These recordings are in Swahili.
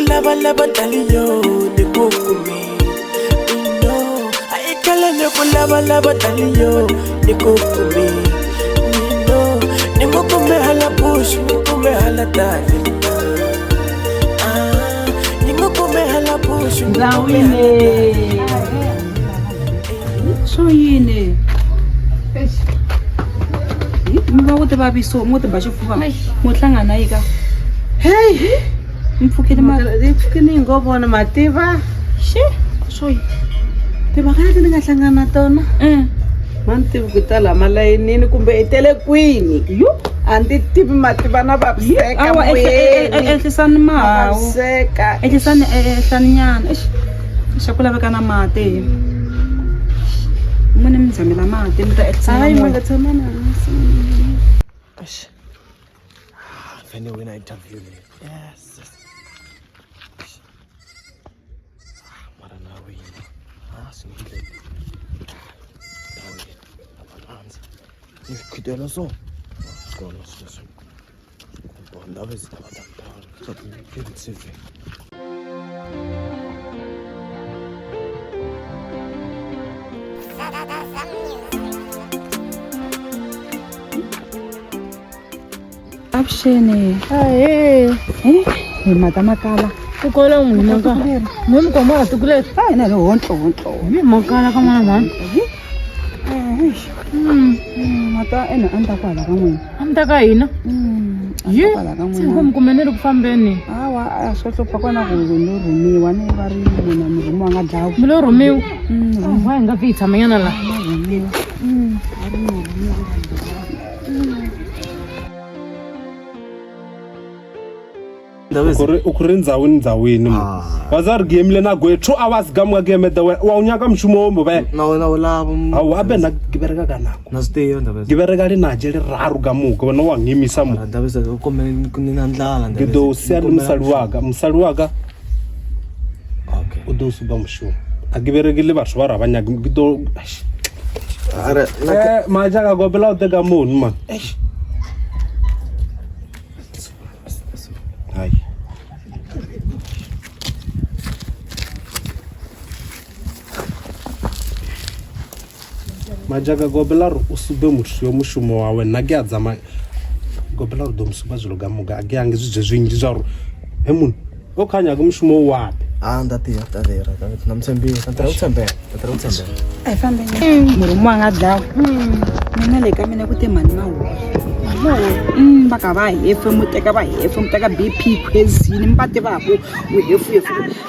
lava daliyo ni kukumi. No, aikala ni lava daliyo ni kukumi. No, ni mukume hala bush, mukume hala dali. Ni mukume hala bush, Zawine. So yini? Mba wote babi so mote basho fuva. Motlangana ika. Hey, Mfukeni mfukeni ngobona mativa. She, soy. Tiva kana tini nga hlangana tona. Mantivi kutala malayinini kumbe etele kwini. Yo. Andi tivi mativa na vaviseka. Awa ehlisani mawu. Vaviseka. Ehlisani nyana. Shakula veka na mate. Mune mzamela mate mta ehlisani. Hayi manga tshama na. Then when I interview you, yes. Mara nawe yini? Singile. Dawe. Amanzi. Ngikhidela so. Skolo so. Ndaba ezithatha dawe. Sothi ngikuthive. Abshene. Hayi. Matamakala. Ukola ngumaka. Nomkoma tukule. Hayi na lo honto. Makala kama mama. Mata ena anda kwala kamwe. Amtaka yina. Ye. Kwala kamwe. Singumkumenela kufambeni. Hawa ashohlopha kwana kurumiwa ne vari mina murumo anga dawu. Milo Romeo. Hayi ngavitha manyana la. ukuri ndzawini wazari game lena gwe 2 hours gamwa game da wa unyaka mshumo wombo ba Na lava. awu abena gibereka kanako Nasiteyo ndaba. gibereka linaje liraru gamuko bona wangimisa mu Ndaba zakomela kunina ndlala ndaba. gido siya msaluwaga Okay. udo suba mshumo agiberekile basho barabanya gido Ara majaga gobela de gamun man Hai. Majaga gobelar usube mushiyo mushumo wawe nagyadzama gobelar do musuba zuluga muga agyange zije zwingi zaro emun okhanya kumshumo wapi ndatiya tadera namtsembi tatrawutsembe. Fambe. Murumo anga dawu. Mina le kamina kuti mani mawu. Baka ba hefu muteka BP kwezini mpate babo uhefu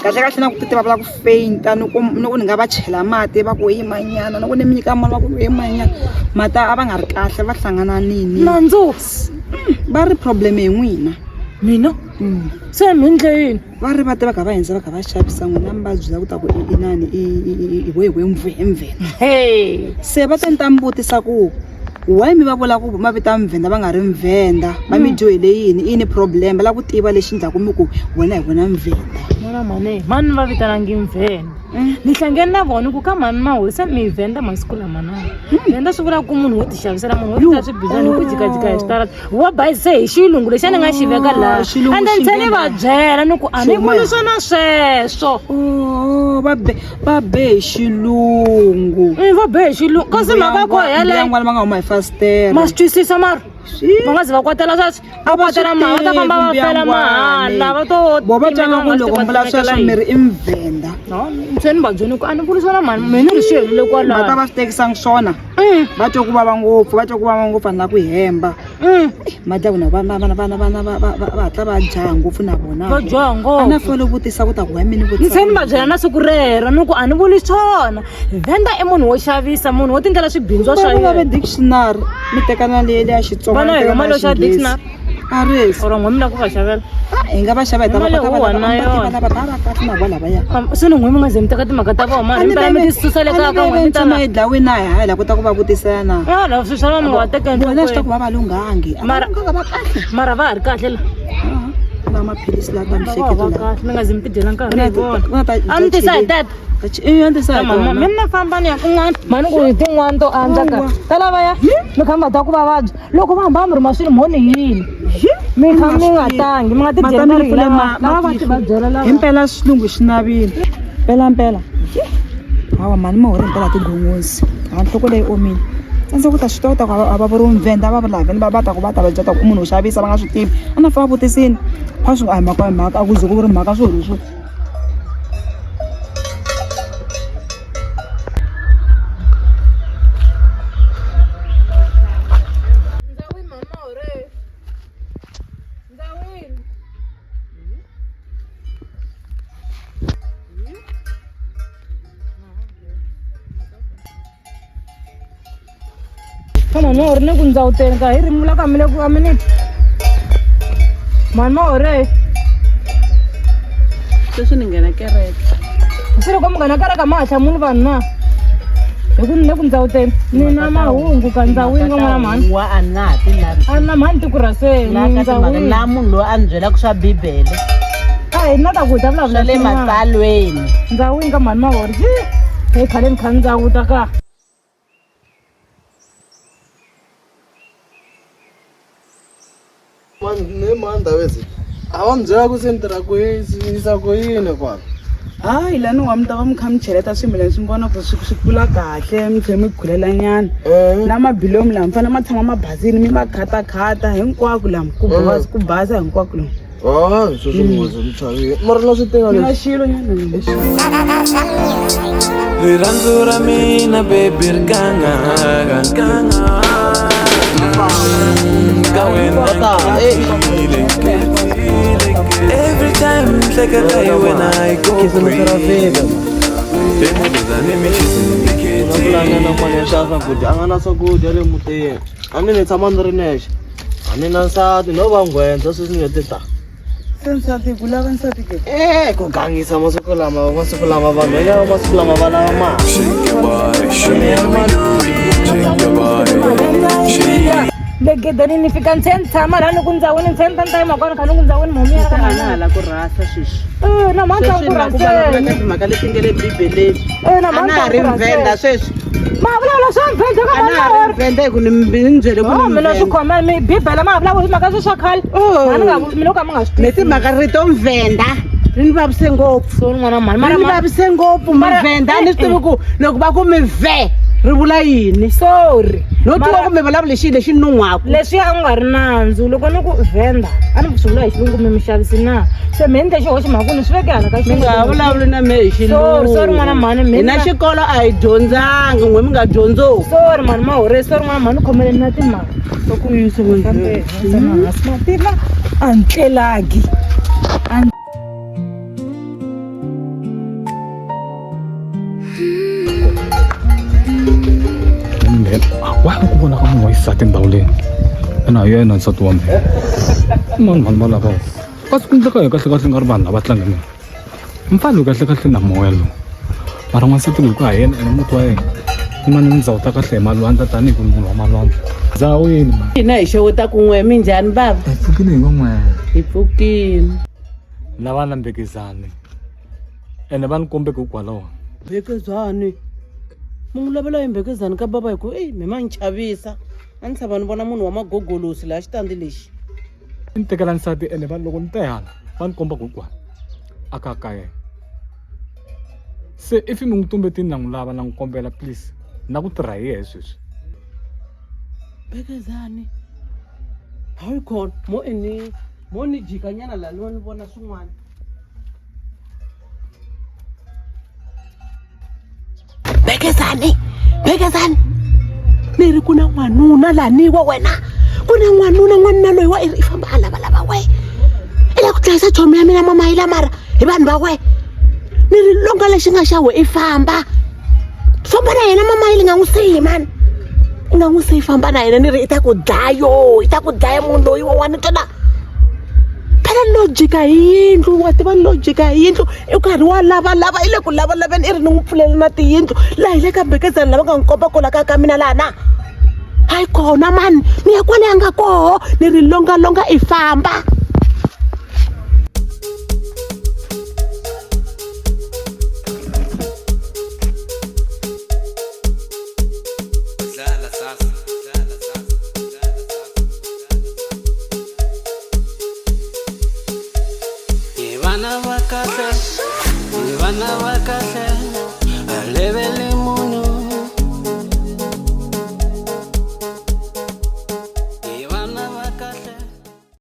kahle na kuti baba ku faint noko ngaba chela mate ba ku yimanyana noko neminyika mali ba ku yimanyana mata abangari kahle va hlangana nini Nanzo. ba ri problem enwina Mina. Se mindleni. va ri bate baka ba henza baka ba shavisa n'wina mbabyi ku ta ku inani iwe mvemve Hey. se va tentambutisa ku why mi va vula ku mavita mvenda va nga ri mvenda va mi joyile yini ini problem la ku tiva lexi ndlaku mi ku wena hi vona mvenda Mara mane, mani va vitanangi mvenda. Ni hlangene na vona ku ka mani mahorisa mi venda masiku lama na. Venda swi vula ku munhu wo ti xavisela munhu wo ti ta swibizana ku jikajika hi switara. Wa bayise hi xilungu lexi a ni nga xi veka laha. And then ntsena va byela ni ku a ni vuli swona sweswo. va be hi xilungu Va be hi xilungu kasi mhaka ko hele. n'wana va nga huma hi fastera Ma swi twisisa mara. Va nga zi va kwatela sweswi. Va kwatela mahala va ta famba va fela mahala va to. vo va twanga ku loko mbula sweswo mi ri i mvenda Ntsena va byeni ku a ni vuli swona mani mina ri swi helile va ta kwalaho. va swi tekisanga swona va twa ku vava ngopfu a na ku hemba madavuna vana va hatla va jaha ngopfu na vona Va jaha ngopfu. a na fole vutisa ku ta ku mini Ntsena va byela na siku rero ni ku a ni vuli swona. Venda i munhu wo xavisa munhu wo tindlela swibindzwa swa va ve yena. dictionary mi tekana leyi ya Xitsonga Vana hi huma lo xa dictionary. a ri Or n'wina ku va xavela. hi nga va xava hi ta va Mali huwa na yona. va kahle na vala vaya Se ni n'wina mi nga ze mi teka timhaka ta vona mara mi ta mi ti susa le kaya ka n'wina mi ta ntsena na. hi dlawini na hi la kota ku va vutisana Ya la swi swa vanhu va teka vona swi ta ku enhlokweni. va va lunghangi Mara- va kahle Mara va ha ri kahle la. va maphilisi laha ta Va mihleketo va kahle mi nga ze mi ti dyela nkarhi Ku hi na ta- vona. A mi tisa hi tete. Mama, mama mina famba ni ya kun'wana mani ku hi tin'wana to antswa ka ta lavaya mi khamba ta ku va vabya loko va hamba mi ri maswini mo ni yini mi kha mi nga tangi mi nga ti byela lava va ti va byela lava himpela xilungu xi navile mpela hawa mani mahori himpela tigongosi a nhloko leyi omile tsandzeka ku ta swi tiva ku a va vuri mvenda a va vuri lavheni va ta ku va ta va byeta ku munhu wo xavisa va nga swi tivi a na fa va vutisini a swi a hi mhaka a ku ze ku ri mhaka swo horiswo Come on, ne ku ndzawuteni ka hi rimula ka mine ku a minute mani mahore sweswi ni nghena kereke swi ri ko munghana karaka ma ha hlamuli vanhu na hi ku ne ku ndzawuteni ni na mahungu ka ndzawini ka n'wana mhani wa a na ha ti lavi a na mhani ti ku raseni ndzawini na munhu loyi a ni byelaka swa bibele a hi na ta ku hi ta swa vulavula le matsalweni ndzawini ka mhani mahore hi khale ni kha ndzawuta ka Ne manda wezi. Awambyela ku sentirha ku yisa ku yini kwala. hayi lani wa mi ta va mi kha mi cheleta swimilana swi mi vona ku swi kula kahle mi tlhela mi khulela nyana na mabilomu lama mi fanele ma tshama mabazini mi ma khatakhata hinkwako lama ku basa hinkwako lama Sweswo muzi mchavi. Mara na switenga na xilo nyana lexi Rirhandzu ra mina baby ri ganga ka wena every time nhleketa hi wena I go crazy Vulangana mali ya swakudya a nga na swakudya le mutini a ni ni tshama ni ri nexe a ni na nsati no va ngwendza sweswi ni hete ta sensati ku lava nsati ke ku gangisa masiku lama vanhu va masiku lama va lava mali shake your body shake your body legedani ni fika ni tlhela ni tshama laha ni ku ndzawini ni tlhela ni ta ni ta yima kona kha ni ku ndzawini momi ya ka a na hala ku rhasa sweswi na mhaka ku raseni timhaka leti nge le bibeleni na a na ha ri mvenda sweswi ma vulavula swa mvenda ka a na ha ri mvenda hi ku ni byele ku ni mina swi khoma mi bibele ma vulavula hi mhaka swi swa khale mina ka mi nga swi ni timhaka rito mvenda ri ni vavise ngopfu tivi n'wana mhani ri ni vavise ngopfu mvenda a ni swi tivi ku loko va ku mi ve ri vula yini sorry no tiva ku mi vulavula xilo lexi nuhwaku leswi a nga ri nandzu loko ni ku venda a ni swi vula hi xilungu mi xavisi na se mi ni te xihoxi mhaka ni swi veke hala ka mi nga vulavuli na mehe hi sorry n'wana mhani hi na xikolo a hi dyondzanga n'we mi nga dyondzo sorry mhani mahore sorry n'wana mhani khomeleni na timhaka ku yisa kambe hansi mativa a ni tlelagi wa ku vona ka munhu wa xisati ndhawu leyi ena hi yena nsati wa mina mani va lavaku kasi ku endleka hi kahlekahle nga ri vanhu lava tlangeni mfana kahlekahle na moya lowu mara n'wansati loyi ku ha yena ene muti wa yena i mani ni ndzhawu ta kahle hi malwandla tanihi ku munhu wa malwandla ndzawini hina hi xeweta ku n'we minjhani bava hi pfukile hi van'wana hi pfukile lava lambekisani ene va ni kombeke hikwalaho mbekezani mungu lavela hi mbekezani ka baba hi ku eyi mi ma ni chavisa a ni tshava ni vona munhu wa magogolosi laha xitandi lexi ni tekela nsati ene va loko ni te hala va ni komba ku hikwani a ka ka yena se if mi n'wi tumbetini na n'wi lava na n'wi kombela please na ku tirha hi yehe sweswi mbekezani hayi khona mo ni jikanyana laha no ni vona swin'wana Bekezani ni ri ku na n'wanuna laniwa wena ku na n'wanuna loyi wa i famba a lavalava we i la ku dlayisa chomi ya mina mama yi la mara hi vanhu va we ni ri longa lexi nga xa we i famba na yena mama yi li nga n'wi siyi mani i nga n'wi siyi famba na yena ni ri i ta ku dlaya munhu loyi wa wani tona phela logic hi yindlu wa tiva logic hi yindlu i karhi wa lavalava i le ku lavalaveni i ri ni n'wi pfulela na tiyindlu laha hi le ka bekezani lava nga n'wi komba kola ka mina laha na hayi kona mani ni ya kwale a nga koho ni ri longa i famba vana va kahle